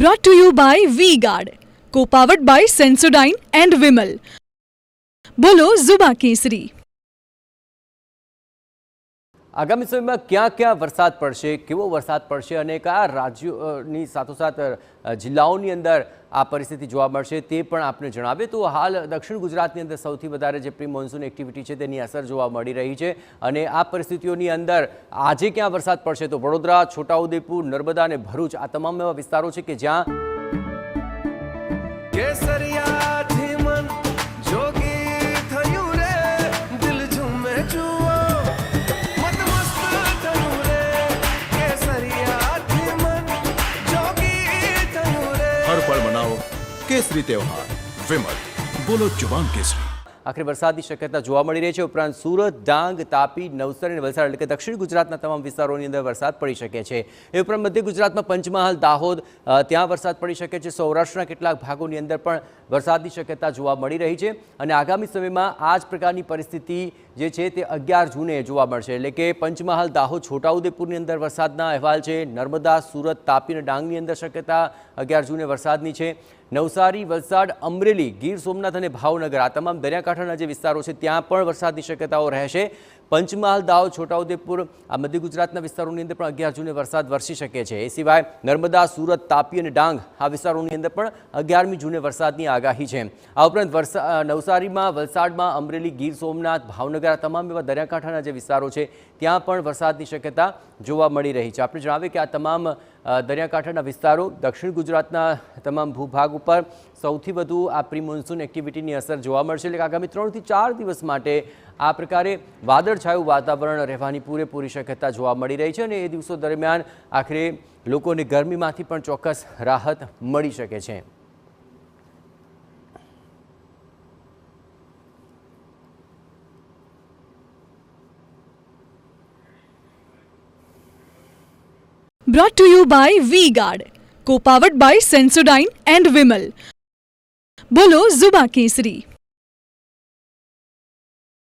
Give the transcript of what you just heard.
Brought to you by V-Guard, co-powered by Sensodyne and Vimal. બોલો ઝુબા કેસરી. આગામી સમયમાં ક્યાં ક્યાં વરસાદ પડશે, કેવો વરસાદ પડશે અને કયા રાજ્યોની સાથોસાથ જિલ્લાઓની અંદર આ પરિસ્થિતિ જોવા મળશે તે પણ આપને જણાવે. તો હાલ દક્ષિણ ગુજરાતની અંદર સૌથી વધારે જે પ્રી મોન્સૂન એક્ટિવિટી છે તેની અસર જોવા મળી રહી છે અને આ પરિસ્થિતિઓની અંદર આજે ક્યાં વરસાદ પડશે તો વડોદરા, છોટાઉદેપુર, નર્મદા અને ભરૂચ આ તમામ એવા વિસ્તારો છે કે જ્યાં हर पल मनाओ केसरी त्योहार विमल. बोलो जुबान केसरी. આખરે વરસાદની શક્યતા જોવા મળી રહી છે. ઉપરાંત સુરત, ડાંગ, તાપી, નવસારી અને વલસાડ એટલે કે દક્ષિણ ગુજરાતના તમામ વિસ્તારોની અંદર વરસાદ પડી શકે છે. એ ઉપરાંત મધ્ય ગુજરાતમાં પંચમહાલ, દાહોદ ત્યાં વરસાદ પડી શકે છે. સૌરાષ્ટ્રના કેટલાક ભાગોની અંદર પણ વરસાદની શક્યતા જોવા મળી રહી છે અને આગામી સમયમાં આ જ પ્રકારની પરિસ્થિતિ જે છે તે 11 જૂને જોવા મળશે. એટલે કે પંચમહાલ, દાહોદ, છોટાઉદેપુરની અંદર વરસાદના અહેવાલ છે. નર્મદા, સુરત, તાપી અને ડાંગની અંદર શક્યતા 11 જૂને વરસાદની છે. નવસારી, વલસાડ, અમરેલી, ગીર સોમનાથ અને ભાવનગર આ તમામ દરિયાકાંઠાના જે વિસ્તારો છે ત્યાં પણ વરસાદની શક્યતાઓ રહેશે. પંચમહાલ, દાહોદ, છોટાઉદેપુર આ મધ્ય ગુજરાતના વિસ્તારોની અંદર પણ 11 જૂને વરસાદ વરસી શકે છે. એ સિવાય નર્મદા, સુરત, તાપી અને ડાંગ આ વિસ્તારોની અંદર પણ 11મી જૂને વરસાદની આગાહી છે. આ ઉપરાંત નવસારીમાં, વલસાડમાં, અમરેલી, ગીર સોમનાથ, ભાવનગર આ તમામ એવા દરિયાકાંઠાના જે વિસ્તારો છે ત્યાં પણ વરસાદની શક્યતા જોવા મળી રહી છે. આપણે જણાવીએ કે આ તમામ દરિયાકાંઠાના વિસ્તારો દક્ષિણ ગુજરાતના તમામ ભૂભાગ ઉપર સૌથી વધુ આ પ્રી મોન્સૂન એક્ટિવિટીની અસર જોવા મળશે. એટલે કે આગામી 3 થી 4 દિવસ માટે આ પ્રકારે વાદળછાયું વાતાવરણ રહેવાની પૂરેપૂરી શક્યતા જોવા મળી રહી છે અને એ દિવસો દરમિયાન આખરે લોકોને ગરમીમાંથી પણ ચોક્કસ રાહત મળી શકે છે. Brought to you by V-Guard, co-powered by Sensodyne and Vimal. બોલો ઝુબા કેસરી.